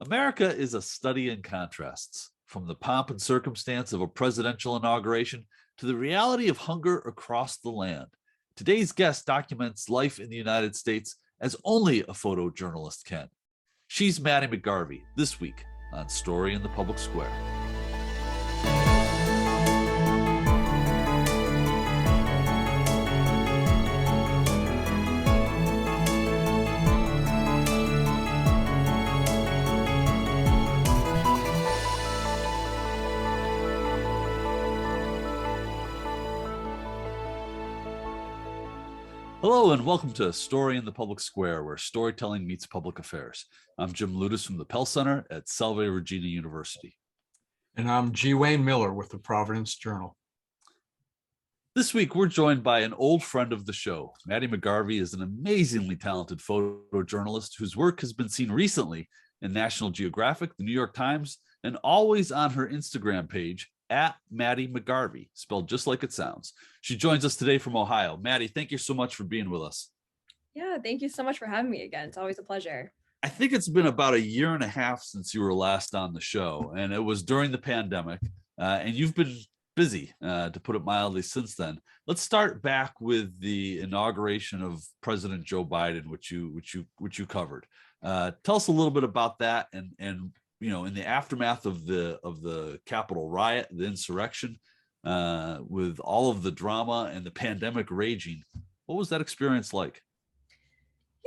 America is a study in contrasts, from the pomp and circumstance of a presidential inauguration to the reality of hunger across the land. Today's guest documents life in the United States as only a photojournalist can. She's Maddie McGarvey, this week on Story in the Public Square. Hello and welcome to Story in the Public Square, where storytelling meets public affairs. I'm Jim Ludis from the Pell Center at Salve Regina University. And I'm G. Wayne Miller with the Providence Journal. This week, we're joined by an old friend of the show. Maddie McGarvey is an amazingly talented photojournalist whose work has been seen recently in National Geographic, the New York Times, and always on her Instagram page, at Maddie McGarvey, spelled just like it sounds. She joins us today from Ohio. Maddie, thank you so much for being with us. Yeah, thank you so much for having me again. It's always a pleasure. I think it's been about a year and a half since you were last on the show, and it was during the pandemic, and you've been busy, to put it mildly, since then. Let's start back with the inauguration of President Joe Biden, which you covered. Tell us a little bit about that, and you know, in the aftermath of the Capitol riot, the insurrection, with all of the drama and the pandemic raging, what was that experience like?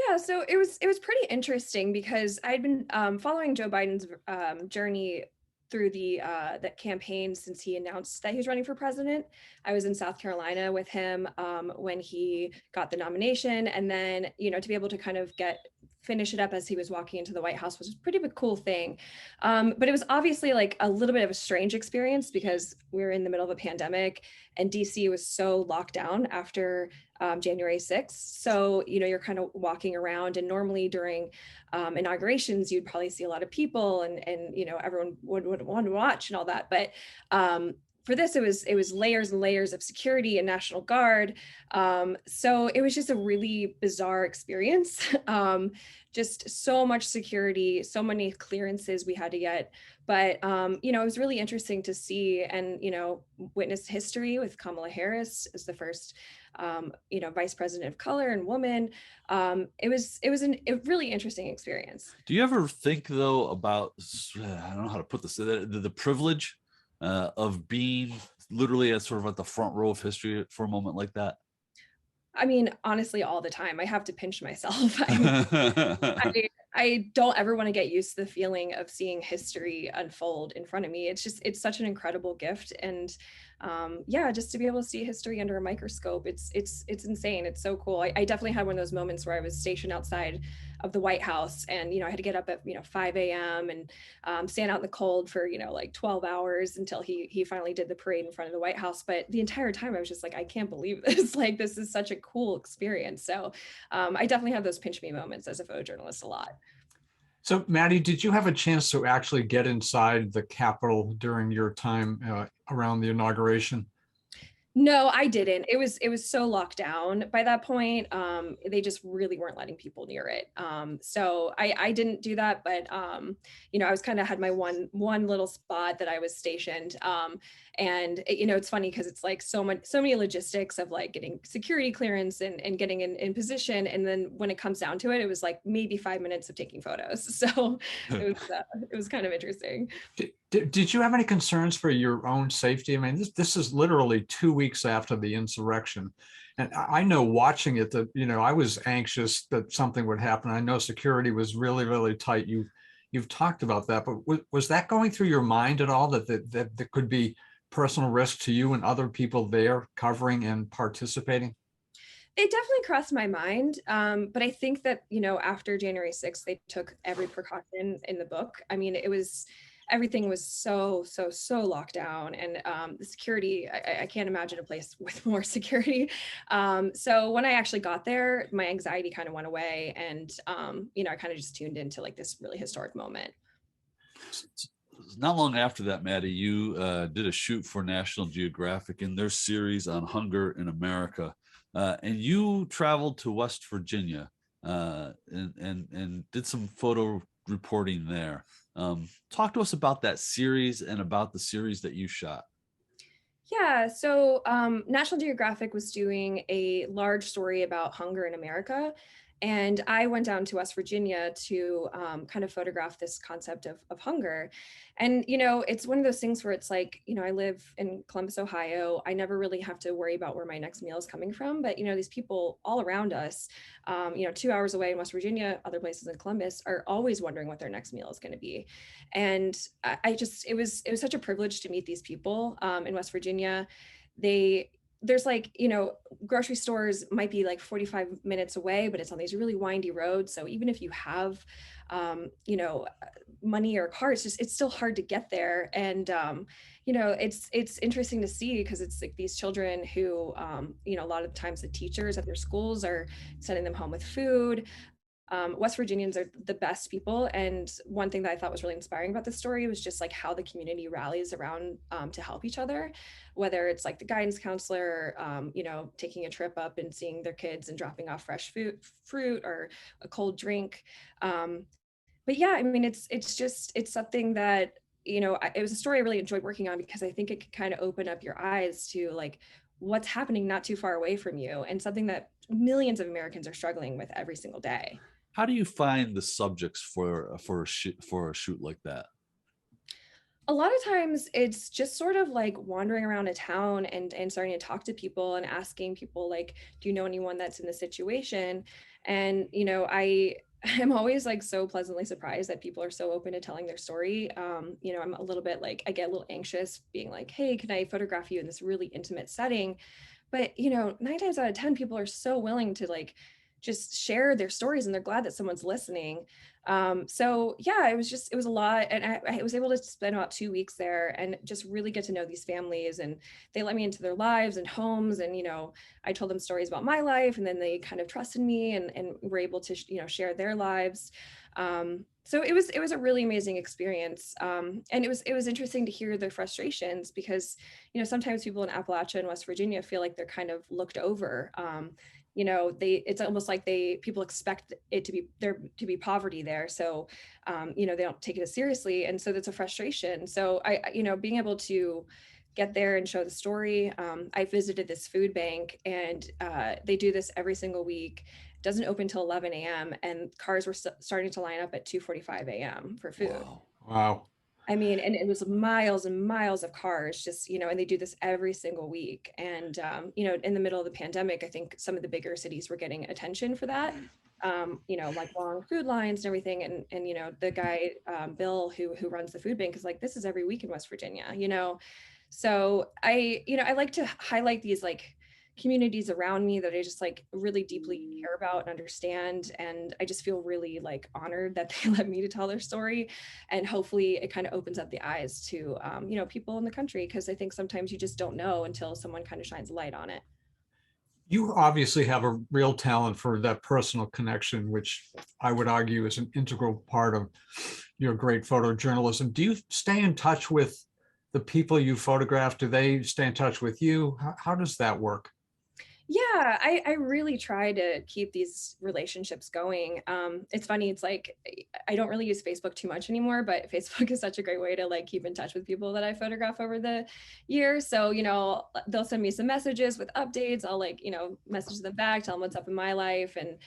Yeah, so it was pretty interesting because I'd been following Joe Biden's journey through the campaign since he announced that he was running for president. I was in South Carolina with him when he got the nomination, and then, you know, to be able to kind of finish it up as he was walking into the White House was a pretty cool thing. But it was obviously like a little bit of a strange experience because we were in the middle of a pandemic and DC was so locked down after January 6th. So, you know, you're kind of walking around, and normally during inaugurations, you'd probably see a lot of people and you know, everyone would want to watch and all that. But for this, it was layers and layers of security and National Guard. So it was just a really bizarre experience. Just so much security, so many clearances we had to get. But, you know, it was really interesting to see and, you know, witness history with Kamala Harris as the first, you know, vice president of color and woman. It was a really interesting experience. Do you ever think, though, about, I don't know how to put this, the privilege of being literally at sort of at the front row of history for a moment like that? I mean, honestly, all the time. I have to pinch myself. I don't ever want to get used to the feeling of seeing history unfold in front of me. It's such an incredible gift. And yeah, just to be able to see history under a microscope, it's insane. It's so cool. I definitely had one of those moments where I was stationed outside of the White House, and, you know, I had to get up at, you know, 5 a.m. and stand out in the cold for, you know, like 12 hours until he finally did the parade in front of the White House. But the entire time I was just like, I can't believe this. Like, this is such a cool experience. So I definitely have those pinch me moments as a photojournalist a lot. So, Maddie, did you have a chance to actually get inside the Capitol during your time around the inauguration? No, I didn't. It was so locked down by that point. They just really weren't letting people near it. So I didn't do that, but you know, I was kind of had my one little spot that I was stationed. And you know, it's funny because it's like so many logistics of like getting security clearance and getting in position. And then when it comes down to it, it was like maybe 5 minutes of taking photos. So it was kind of interesting. Did you have any concerns for your own safety? I mean, this is literally 2 weeks after the insurrection. And I know watching it that, you know, I was anxious that something would happen. I know security was really, really tight. You've talked about that, but was that going through your mind at all, that there could be personal risk to you and other people there covering and participating? It definitely crossed my mind. But I think that, you know, after January 6th, they took every precaution in the book. I mean, everything was so locked down, and the security, I can't imagine a place with more security. So when I actually got there, my anxiety kind of went away, and you know, I kind of just tuned into like this really historic moment. Not long after that, Maddie, you did a shoot for National Geographic in their series on hunger in America, and you traveled to West Virginia and did some photo reporting there. Talk to us about that series and about the series that you shot. Yeah, so National Geographic was doing a large story about hunger in America. And I went down to West Virginia to kind of photograph this concept of hunger. And, it's one of those things where it's like, I live in Columbus, Ohio. I never really have to worry about where my next meal is coming from. But, these people all around us, 2 hours away in West Virginia, other places in Columbus, are always wondering what their next meal is going to be. And it was such a privilege to meet these people in West Virginia. There's like, grocery stores might be like 45 minutes away, but it's on these really windy roads. So even if you have, money or a car, it's still hard to get there. And, it's interesting to see because it's like these children who, a lot of times the teachers at their schools are sending them home with food. West Virginians are the best people. And one thing that I thought was really inspiring about this story was just like how the community rallies around to help each other, whether it's like the guidance counselor, taking a trip up and seeing their kids and dropping off fresh fruit or a cold drink. But yeah, I mean, it's something that, it was a story I really enjoyed working on because I think it could kind of open up your eyes to like what's happening not too far away from you and something that millions of Americans are struggling with every single day. How do you find the subjects for a shoot like that? A lot of times it's just sort of like wandering around a town and starting to talk to people and asking people like, do you know anyone that's in the situation? And, I am always like so pleasantly surprised that people are so open to telling their story. I'm a little bit like, I get a little anxious being like, hey, can I photograph you in this really intimate setting? But, 9 times out of 10, people are so willing to like just share their stories and they're glad that someone's listening. So yeah, it was a lot. And I was able to spend about 2 weeks there and just really get to know these families, and they let me into their lives and homes. And, I told them stories about my life, and then they kind of trusted me and were able to, share their lives. So it was a really amazing experience. And it was interesting to hear their frustrations because, sometimes people in Appalachia and West Virginia feel like they're kind of looked over. It's almost like people expect it to be there to be poverty there. So, they don't take it as seriously. And so that's a frustration. So being able to get there and show the story. I visited this food bank and they do this every single week. It doesn't open till 11 a.m. and cars were starting to line up at 2:45 a.m. for food. Wow. I mean, and it was miles and miles of cars just, and they do this every single week. And, in the middle of the pandemic, I think some of the bigger cities were getting attention for that, like long food lines and everything. And the guy, Bill, who runs the food bank is like, this is every week in West Virginia, So I like to highlight these like communities around me that I just like really deeply care about and understand. And I just feel really like honored that they let me to tell their story. And hopefully it kind of opens up the eyes to, people in the country. Cause I think sometimes you just don't know until someone kind of shines a light on it. You obviously have a real talent for that personal connection, which I would argue is an integral part of your great photojournalism. Do you stay in touch with the people you photograph? Do they stay in touch with you? How does that work? Yeah, I really try to keep these relationships going. It's funny, it's like I don't really use Facebook too much anymore, but Facebook is such a great way to like keep in touch with people that I photograph over the years. So, they'll send me some messages with updates. I'll like, message them back, tell them what's up in my life. And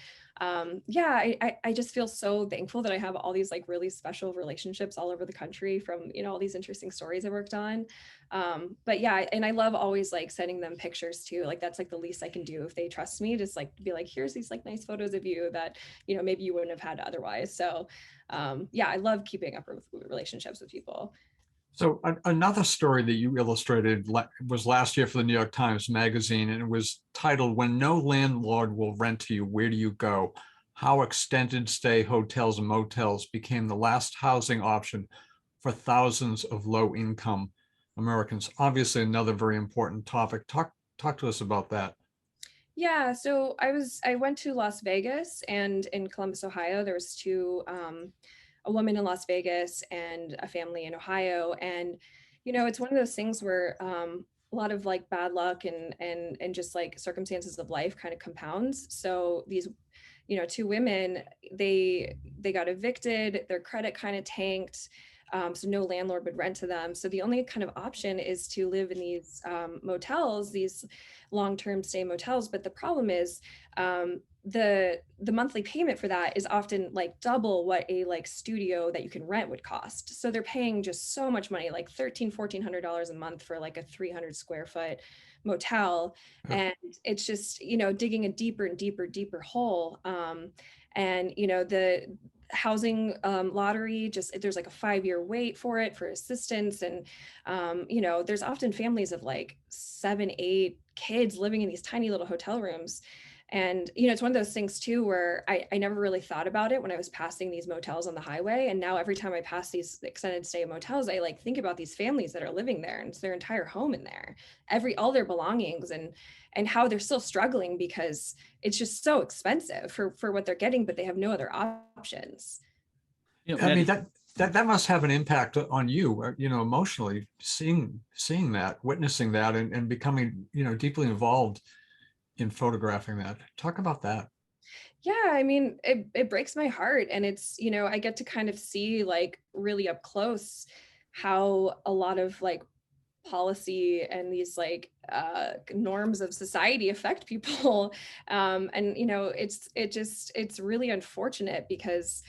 yeah, I just feel so thankful that I have all these like really special relationships all over the country from, all these interesting stories I worked on. But yeah, and I love always like sending them pictures too. Like that's like the least I can do if they trust me, just like be like, here's these like nice photos of you that, maybe you wouldn't have had otherwise. So yeah, I love keeping up relationships with people. So another story that you illustrated was last year for the New York Times Magazine, and it was titled, "When No Landlord Will Rent to You, Where Do You Go? How Extended Stay Hotels and Motels Became the Last Housing Option for Thousands of Low-Income Americans." Obviously, another very important topic. Talk to us about that. Yeah, so I went to Las Vegas, and in Columbus, Ohio, there was a woman in Las Vegas and a family in Ohio. And, it's one of those things where a lot of like bad luck and just like circumstances of life kind of compounds. So these two women, they got evicted, their credit kind of tanked. So no landlord would rent to them. So the only kind of option is to live in these motels, these long-term stay motels. But the problem is the monthly payment for that is often like double what a like studio that you can rent would cost. So they're paying just so much money, like $1,400 a month for like a 300 square foot motel. And it's just, digging a deeper and deeper hole. And the housing lottery, just there's like a 5-year wait for it for assistance. And there's often families of like 7, 8 kids living in these tiny little hotel rooms. And it's one of those things too where I never really thought about it when I was passing these motels on the highway. And now every time I pass these extended stay motels, I like think about these families that are living there, and it's their entire home in there, all their belongings, and how they're still struggling because it's just so expensive for what they're getting, but they have no other options. I mean, that must have an impact on you, emotionally, seeing that, witnessing that, and becoming, deeply involved in photographing that. Talk about that. Yeah, I mean, it breaks my heart. And it's, I get to kind of see like really up close how a lot of like policy and these like norms of society affect people. And it's really unfortunate because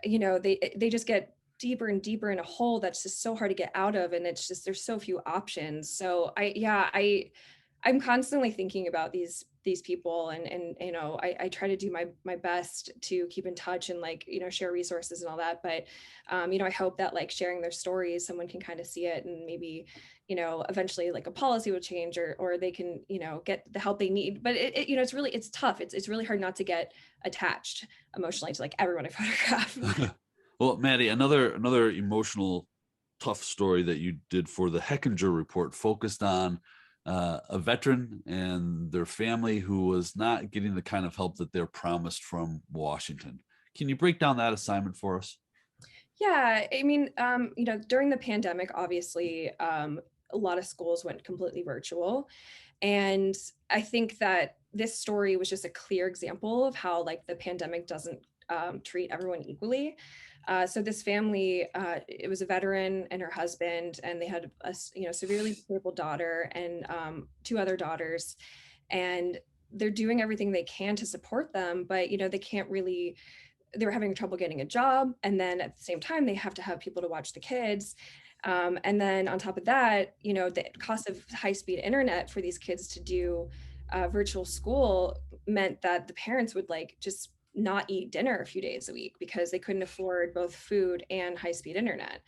they just get deeper and deeper in a hole that's just so hard to get out of, and it's just there's so few options. So I'm constantly thinking about these people, and I try to do my best to keep in touch and like share resources and all that. But I hope that like sharing their stories, someone can kind of see it, and maybe eventually like a policy will change, or they can get the help they need. But it's tough. It's really hard not to get attached emotionally to like everyone I photograph. Well, Maddie, another emotional, tough story that you did for the Hechinger report focused on a veteran and their family who was not getting the kind of help that they're promised from Washington. Can you break down that assignment for us? Yeah, I mean, during the pandemic, obviously, a lot of schools went completely virtual. And I think that this story was just a clear example of how like the pandemic doesn't treat everyone equally. So this family, it was a veteran and her husband, and they had a severely disabled daughter and 2 other daughters, and they're doing everything they can to support them, but they can't really. They were having trouble getting a job, and then at the same time, they have to have people to watch the kids. And then on top of that, the cost of high-speed internet for these kids to do virtual school meant that the parents would like just not eat dinner a few days a week because they couldn't afford both food and high-speed internet.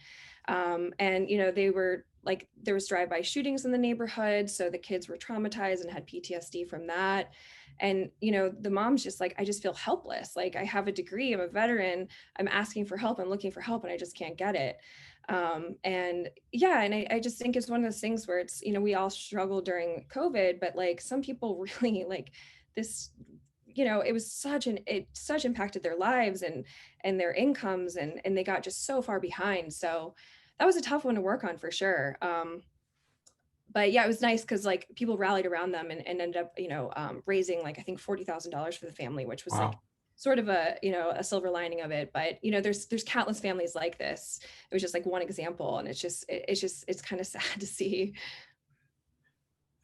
And they were like, there was drive-by shootings in the neighborhood, so the kids were traumatized and had PTSD from that. And the mom's just like, I just feel helpless. Like, I have a degree, I'm a veteran, I'm asking for help, I'm looking for help, and I just can't get it. And yeah, and I just think it's one of those things where it's, we all struggle during COVID, but like some people really like this, it was it such impacted their lives and their incomes, and they got just so far behind. So that was a tough one to work on for sure. But yeah, it was nice because like people rallied around them and ended up, raising like I think $40,000 for the family, which was like Wow. sort of a silver lining of it. But there's countless families like this. It was just like one example, and it's kind of sad to see.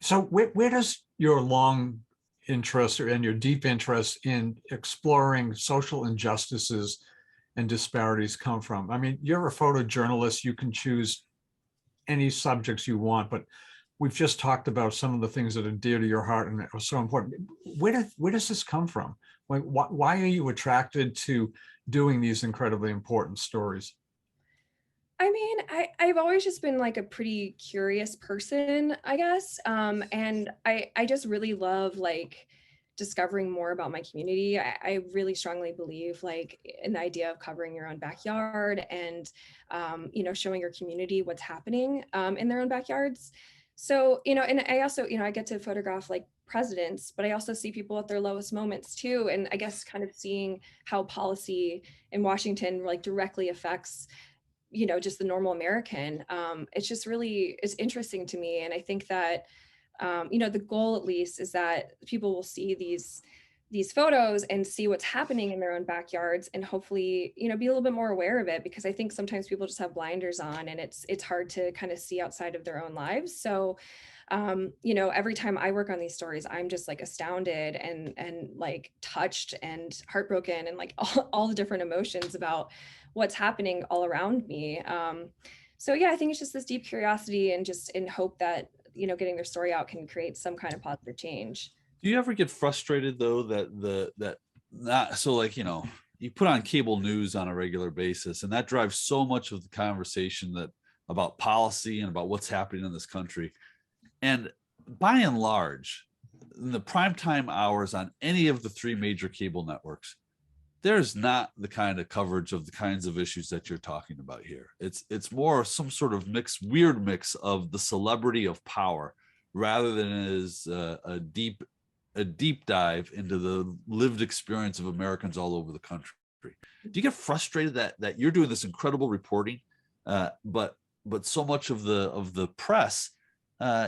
So where does your long interest and your deep interest in exploring social injustices and disparities come from? I mean, you're a photojournalist, you can choose any subjects you want, but we've just talked about some of the things that are dear to your heart and are so important. Where does this come from? Like, why are you attracted to doing these incredibly important stories? I mean, I've always just been like a pretty curious person, I guess. And I just really love like discovering more about my community. I really strongly believe like in the idea of covering your own backyard and, showing your community what's happening in their own backyards. So, and I also, I get to photograph like presidents, but I also see people at their lowest moments too. And I guess kind of seeing how policy in Washington like directly affects just the normal American. It's just really, it's interesting to me. And I think that, the goal at least is that people will see these photos and see what's happening in their own backyards, and hopefully, you know, be a little bit more aware of it, because I think sometimes people just have blinders on, and it's hard to kind of see outside of their own lives. So you know, every time I work on these stories, I'm just like astounded and like touched and heartbroken, and like all the different emotions about what's happening all around me. So yeah, I think it's just this deep curiosity, and just in hope that, you know, getting their story out can create some kind of positive change. Do you ever get frustrated though that not so, like, you know, you put on cable news on a regular basis, and that drives so much of the conversation that about policy and about what's happening in this country. And by and large, in the primetime hours on any of the three major cable networks, there's not the kind of coverage of the kinds of issues that you're talking about here. It's more some sort of weird mix of the celebrity of power, rather than as a deep dive into the lived experience of Americans all over the country. Do you get frustrated that you're doing this incredible reporting, but so much of the press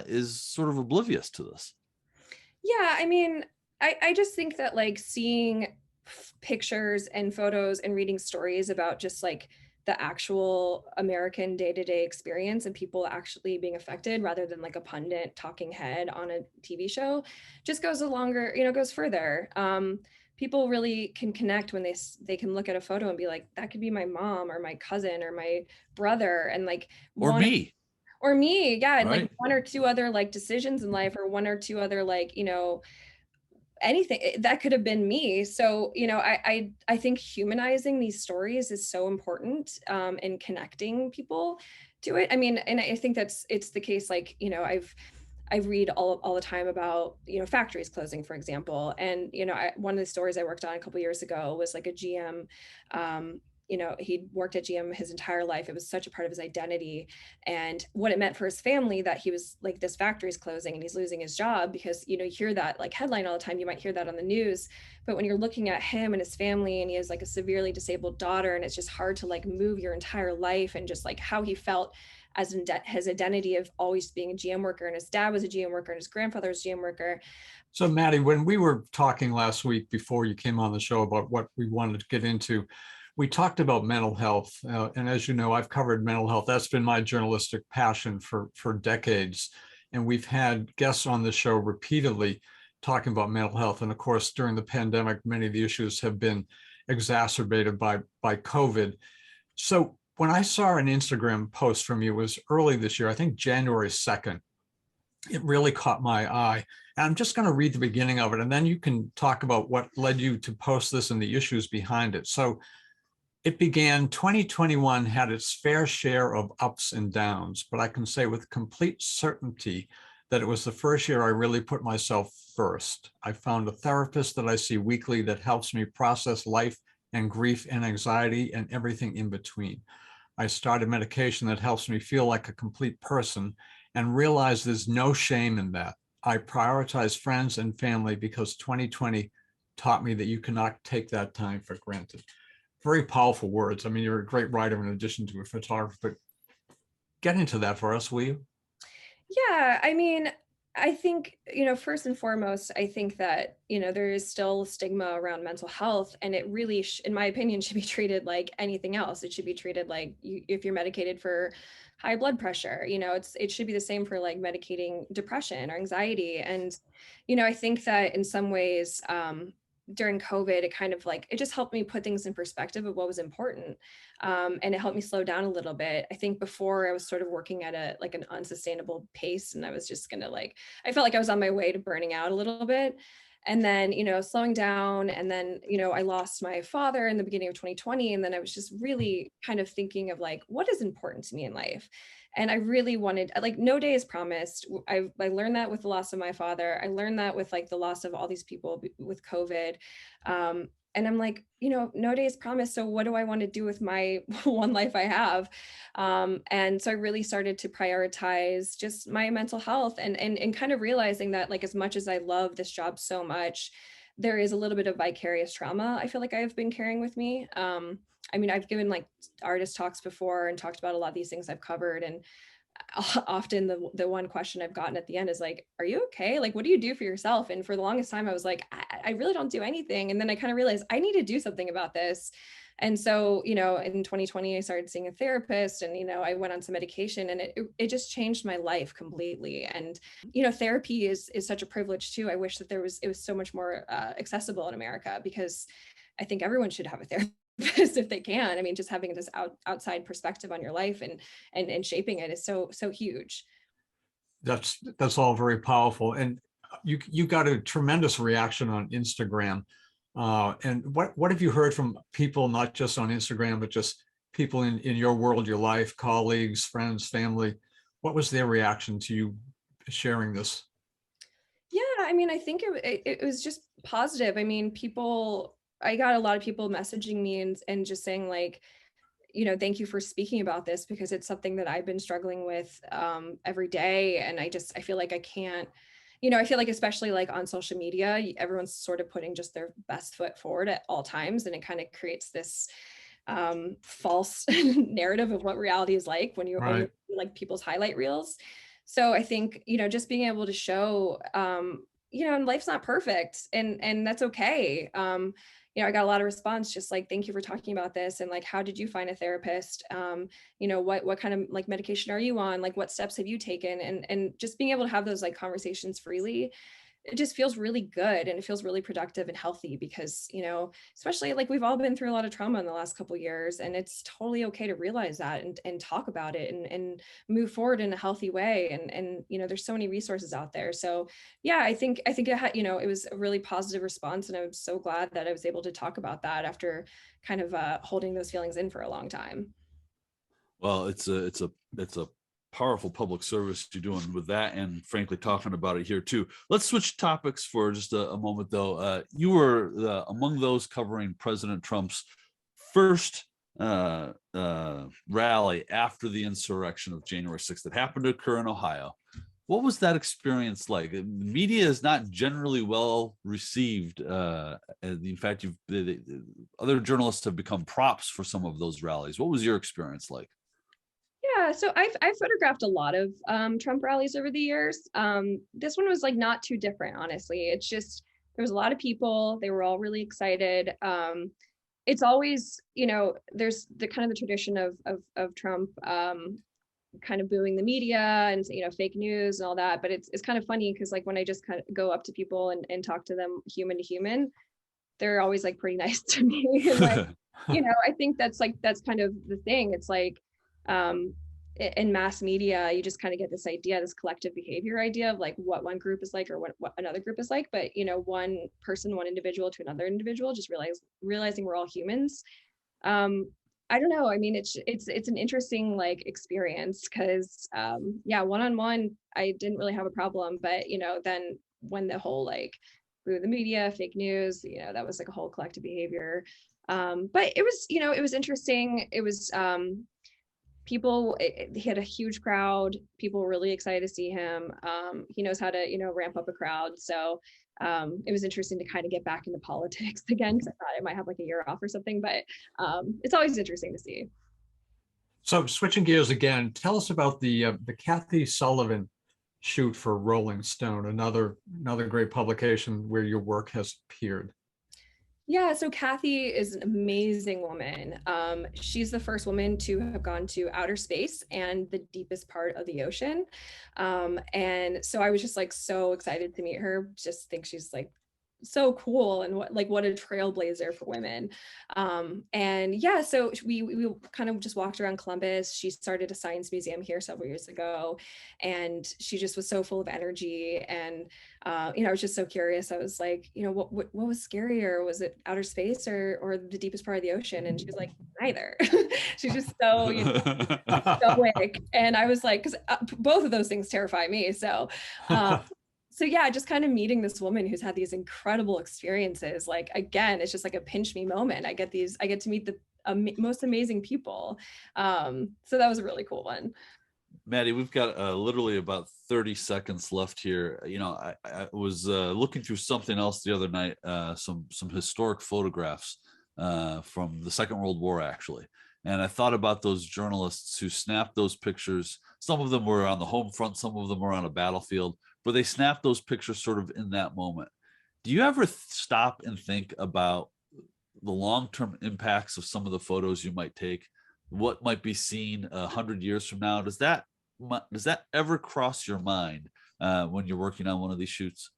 is sort of oblivious to this? Yeah, I mean, I just think that like seeing pictures and photos and reading stories about just like the actual American day-to-day experience and people actually being affected, rather than like a pundit talking head on a TV show, just goes a longer, you know, goes further. People really can connect when they can look at a photo and be like, that could be my mom or my cousin or my brother, and like Or one me, or me, yeah, and like right? one or two other like decisions in life, or one or two other like, you know, anything that could have been me. So, you know, I think humanizing these stories is so important, in connecting people to it. I mean, and I think it's the case, like, you know, I read all the time about, you know, factories closing, for example. And, you know, one of the stories I worked on a couple years ago was like a GM. You know, he'd worked at GM his entire life. It was such a part of his identity, and what it meant for his family that he was like, this factory's closing and he's losing his job. Because, you know, you hear that like headline all the time. You might hear that on the news, but when you're looking at him and his family, and he has like a severely disabled daughter, and it's just hard to like move your entire life, and just like how he felt as in his identity of always being a GM worker, and his dad was a GM worker and his grandfather was a GM worker. So Maddie, when we were talking last week before you came on the show about what we wanted to get into, we talked about mental health. And as you know, I've covered mental health. That's been my journalistic passion for decades. And we've had guests on the show repeatedly talking about mental health. And of course, during the pandemic, many of the issues have been exacerbated by COVID. So when I saw an Instagram post from you, it was early this year, I think January 2nd, it really caught my eye. And I'm just going to read the beginning of it, and then you can talk about what led you to post this and the issues behind it. So it began, 2021 had its fair share of ups and downs, but I can say with complete certainty that it was the first year I really put myself first. I found a therapist that I see weekly that helps me process life and grief and anxiety and everything in between. I started medication that helps me feel like a complete person, and realize there's no shame in that. I prioritize friends and family because 2020 taught me that you cannot take that time for granted. Very powerful words. I mean, you're a great writer in addition to a photographer, but get into that for us, will you? Yeah, I mean, I think, you know, first and foremost, I think that, you know, there is still stigma around mental health, and it really, in my opinion, should be treated like anything else. It should be treated like if you're medicated for high blood pressure, you know, it should be the same for like medicating depression or anxiety. And, you know, I think that in some ways, during COVID, it kind of like, it just helped me put things in perspective of what was important. And it helped me slow down a little bit. I think before I was sort of working at a like an unsustainable pace, and I was just gonna like, I felt like I was on my way to burning out a little bit. And then, you know, slowing down. And then, you know, I lost my father in the beginning of 2020. And then I was just really kind of thinking of like, what is important to me in life? And I really wanted, like, no day is promised. I learned that with the loss of my father. I learned that with like the loss of all these people with COVID. And I'm like, you know, no day is promised. So what do I want to do with my one life I have? And so I really started to prioritize just my mental health, and kind of realizing that like, as much as I love this job so much, there is a little bit of vicarious trauma I feel like I've been carrying with me. I mean, I've given like artist talks before and talked about a lot of these things I've covered. And often the one question I've gotten at the end is like, are you okay? Like, what do you do for yourself? And for the longest time, I was like, I really don't do anything. And then I kind of realized I need to do something about this. And so, in 2020, I started seeing a therapist, and, I went on some medication, and it just changed my life completely. And, therapy is such a privilege too. I wish that it was so much more accessible in America, because I think everyone should have a therapist if they can. I mean, just having this outside perspective on your life and shaping it is so huge. That's all very powerful. And you got a tremendous reaction on Instagram. And what have you heard from people, not just on Instagram, but just people in your world, your life, colleagues, friends, family? What was their reaction to you sharing this? Yeah, I mean, I think it was just positive. I mean, I got a lot of people messaging me and just saying like, thank you for speaking about this, because it's something that I've been struggling with every day. And I feel like I can't, I feel like, especially like on social media, everyone's sort of putting just their best foot forward at all times. And it kind of creates this false narrative of what reality is like when you Right. only see, like, people's highlight reels. So I think, just being able to show, and life's not perfect, and that's okay. I got a lot of response just like, thank you for talking about this. And like, how did you find a therapist? What kind of like medication are you on? Like, what steps have you taken? And just being able to have those like conversations freely, it just feels really good, and it feels really productive and healthy, because, especially like we've all been through a lot of trauma in the last couple of years, and it's totally okay to realize that and talk about it and move forward in a healthy way. And there's so many resources out there. So yeah, I think it had, it was a really positive response, and I'm so glad that I was able to talk about that after kind of holding those feelings in for a long time. Well, it's a powerful public service you're doing with that, and frankly talking about it here too. Let's switch topics for just a moment though. You were among those covering President Trump's first rally after the insurrection of January 6th that happened to occur in Ohio. What was that experience like? The media is not generally well received. In fact, other journalists have become props for some of those rallies. What was your experience like? Yeah, so I've photographed a lot of Trump rallies over the years. This one was like not too different, honestly. It's just there was a lot of people. They were all really excited. It's always, there's the kind of the tradition of Trump kind of booing the media and fake news and all that. But it's kind of funny, because like when I just kind of go up to people and talk to them human to human, they're always like pretty nice to me. And like, I think that's kind of the thing. It's like in mass media, you just kind of get this idea, this collective behavior idea of like what one group is like, or what another group is like. But one person, one individual to another individual, just realizing we're all humans. I don't know. I mean, it's an interesting like experience, because yeah, one-on-one, I didn't really have a problem. But then when the whole like through the media, fake news, that was like a whole collective behavior. But it was interesting. It was people, he had a huge crowd. People were really excited to see him. He knows how to ramp up a crowd. So it was interesting to kind of get back into politics again, because I thought I might have like a year off or something. But it's always interesting to see. So switching gears again, tell us about the Kathy Sullivan shoot for Rolling Stone, another great publication where your work has appeared. Yeah, so Kathy is an amazing woman. She's the first woman to have gone to outer space and the deepest part of the ocean. And so I was just like so excited to meet her. Just think she's like so cool, and what a trailblazer for women. And yeah, so we kind of just walked around Columbus. She started a science museum here several years ago, and she just was so full of energy. And I was just so curious. I was like, what was scarier? Was it outer space or the deepest part of the ocean? And she was like, neither. She's just so stoic. And I was like, because both of those things terrify me. So so yeah, just kind of meeting this woman who's had these incredible experiences. Like, again, it's just like a pinch me moment. I get to meet the most amazing people. So that was a really cool one. Maddie, we've got literally about 30 seconds left here. I was looking through something else the other night, some historic photographs from the Second World War, actually. And I thought about those journalists who snapped those pictures. Some of them were on the home front, some of them were on a battlefield, but they snapped those pictures sort of in that moment. Do you ever stop and think about the long-term impacts of some of the photos you might take? What might be seen 100 years from now? Does that ever cross your mind when you're working on one of these shoots?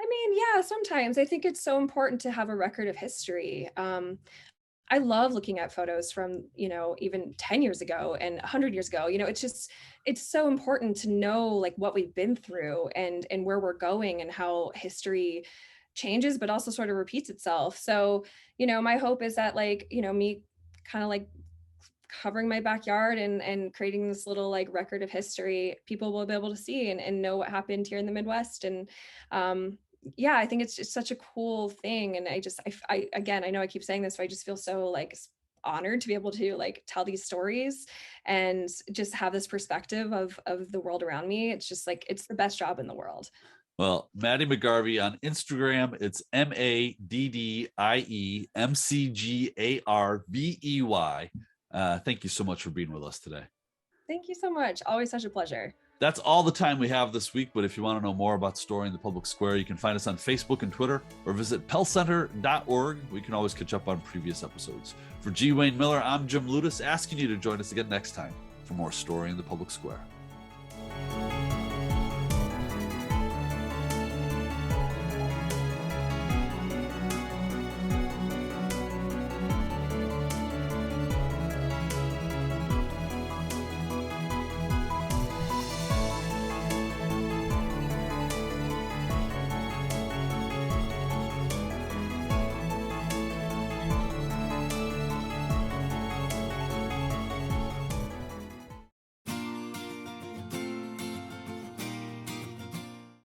I mean, yeah, sometimes I think it's so important to have a record of history. I love looking at photos from, even 10 years ago and 100 years ago. It's so important to know like what we've been through and where we're going and how history changes, but also sort of repeats itself. So, my hope is that like, me kind of like covering my backyard and creating this little like record of history, people will be able to see and know what happened here in the Midwest. And yeah, I think it's just such a cool thing. And I again, I know I keep saying this, but I just feel so like honored to be able to like tell these stories and just have this perspective of the world around me. It's just like, it's the best job in the world. Well, Maddie McGarvey on Instagram, it's MaddieMcGarvey. Thank you so much for being with us today. Thank you so much. Always such a pleasure. That's all the time we have this week, but if you want to know more about storing the public square, you can find us on Facebook and Twitter or visit pellcenter.org. We can always catch up on previous episodes. For G. Wayne Miller, I'm Jim Ludis, asking you to join us again next time for more Story in the Public Square.